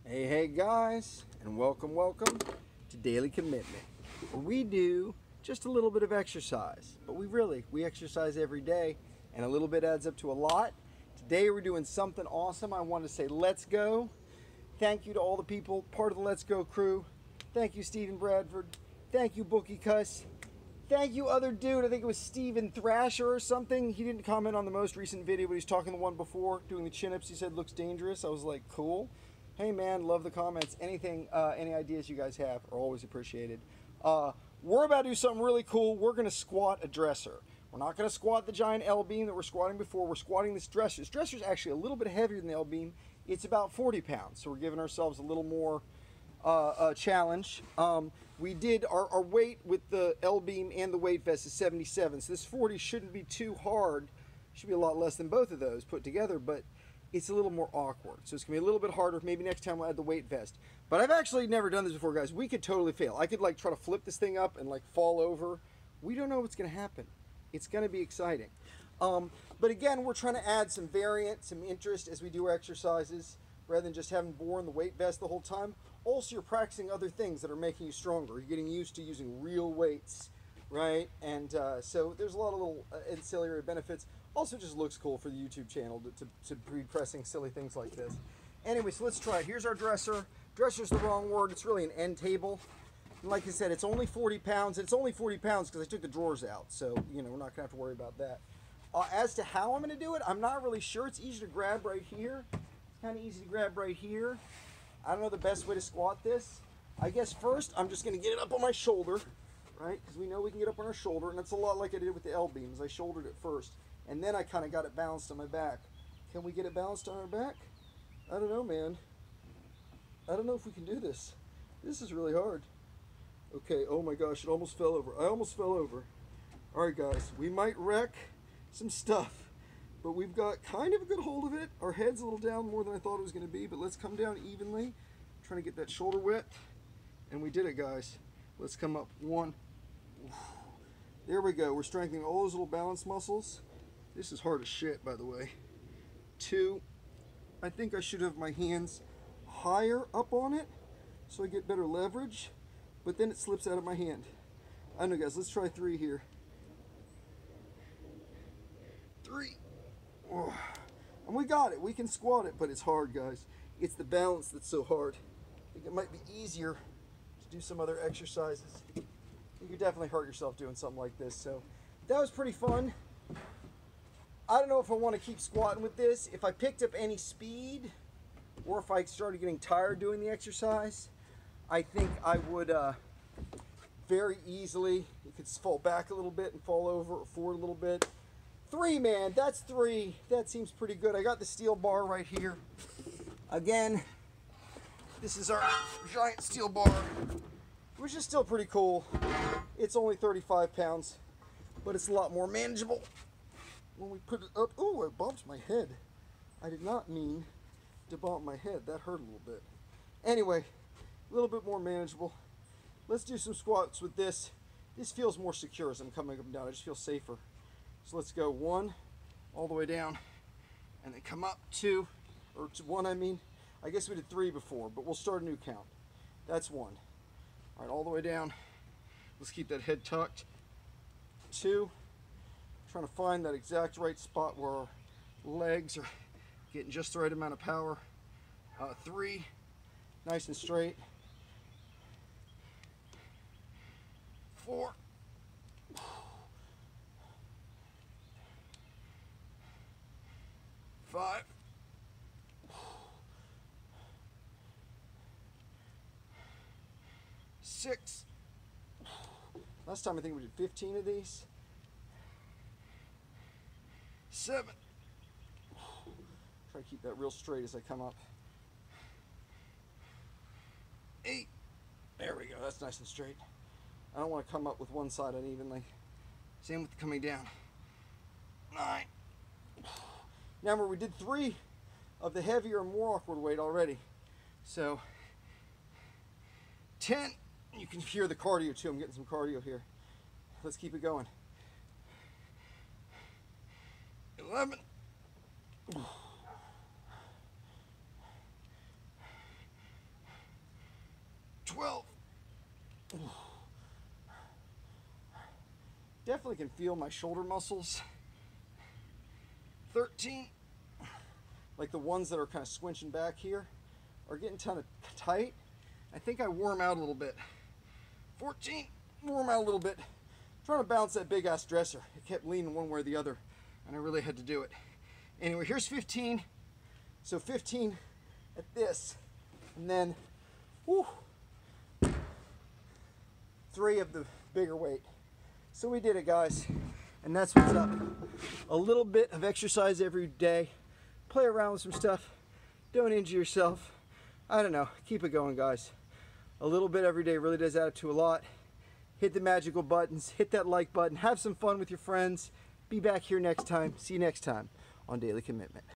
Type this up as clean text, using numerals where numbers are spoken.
Hey guys, and welcome to Daily Commitment, where we do just a little bit of exercise, but we exercise every day, and a little bit adds up to a lot. Today we're doing something awesome. I want to say let's go. Thank you to all the people, part of the Let's Go crew. Thank you, Stephen Bradford. Thank you, Bookie Cuss. Thank you, other dude. I think it was Steven Thrasher or something. He didn't comment on the most recent video, but he's talking the one before, doing the chin-ups. He said looks dangerous. I was like, cool. Hey man, love the comments. Anything, any ideas you guys have are always appreciated. We're about to do something really cool. We're going to squat a dresser. We're not going to squat the giant L-beam that we're squatting before. We're squatting this dresser. This dresser is actually a little bit heavier than the L-beam. It's about 40 pounds, so we're giving ourselves a little more challenge. We did our weight with the L-beam and the weight vest is 77, so this 40 shouldn't be too hard. Should be a lot less than both of those put together, but it's a little more awkward, so it's gonna be a little bit harder. Maybe next time we'll add the weight vest. But I've actually never done this before, guys. We could totally fail. I could like try to flip this thing up and like fall over. We don't know what's gonna happen. It's gonna be exciting. But again, we're trying to add some variant, some interest as we do our exercises, rather than just having worn the weight vest the whole time. Also, you're practicing other things that are making you stronger. You're getting used to using real weights, right? And so there's a lot of little ancillary benefits. Also, just looks cool for the YouTube channel to be pressing silly things like this. Anyway, so let's try it. Here's our dresser. Dresser's the wrong word. It's really an end table. And like I said, it's only 40 pounds. It's only 40 pounds because I took the drawers out. So, you know, we're not going to have to worry about that. As to how I'm going to do it, I'm not really sure. It's easy to grab right here. It's kind of easy to grab right here. I don't know the best way to squat this. I guess first, I'm just going to get it up on my shoulder, right? Because we know we can get up on our shoulder, and that's a lot like I did with the L-beams. I shouldered it first, and then I kind of got it balanced on my back. Can we get it balanced on our back? I don't know, man. I don't know if we can do this. This is really hard. Okay, oh my gosh, it almost fell over. I almost fell over. All right, guys, we might wreck some stuff, but we've got kind of a good hold of it. Our head's a little down more than I thought it was going to be, but let's come down evenly. Trying to get that shoulder width, and we did it, guys. Let's come up. One. There we go. We're strengthening all those little balance muscles. This is hard as shit, by the way. Two. I think I should have my hands higher up on it so I get better leverage, but then it slips out of my hand. I don't know, guys. Let's try three here. Three. Oh. And we got it. We can squat it, but it's hard, guys. It's the balance that's so hard. I think it might be easier to do some other exercises. You could definitely hurt yourself doing something like this. So that was pretty fun. I don't know if I want to keep squatting with this. If I picked up any speed, or if I started getting tired doing the exercise, I think I would very easily, you could fall back a little bit and fall over or forward a little bit. Three, man, that's three. That seems pretty good. I got the steel bar right here. Again, this is our giant steel bar, which is still pretty cool. It's only 35 pounds, but it's a lot more manageable when we put it up. Oh, I bumped my head. I did not mean to bump my head. That hurt a little bit. Anyway, a little bit more manageable. Let's do some squats with this. This feels more secure as I'm coming up and down. I just feel safer. So let's go one, all the way down, and then come up two, or one I mean. I guess we did three before, but we'll start a new count. That's one. All right, all the way down. Let's keep that head tucked. Two, trying to find that exact right spot where our legs are getting just the right amount of power. Three, nice and straight. Four. 5. 6. Last time I think we did 15 of these. 7. Try to keep that real straight as I come up. 8. There we go. That's nice and straight. I don't want to come up with one side unevenly. Same with coming down. 9. Now remember, we did 3 of the heavier and more awkward weight already. So 10. You can hear the cardio too. I'm getting some cardio here. Let's keep it going. 11. 12. Definitely can feel my shoulder muscles. 13. Like the ones that are kind of squinching back here are getting kind of tight. I think I wore them out a little bit. 14. Wore them out a little bit. Trying to balance that big ass dresser. It kept leaning one way or the other, and I really had to do it. Anyway, here's 15. So 15 at this, and then, whew, 3 of the bigger weight. So we did it, guys, and that's what's up. A little bit of exercise every day. Play around with some stuff. Don't injure yourself. I don't know. Keep it going, guys. A little bit every day really does add up to a lot. Hit the magical buttons. Hit that like button. Have some fun with your friends. Be back here next time. See you next time on Daily Commitment.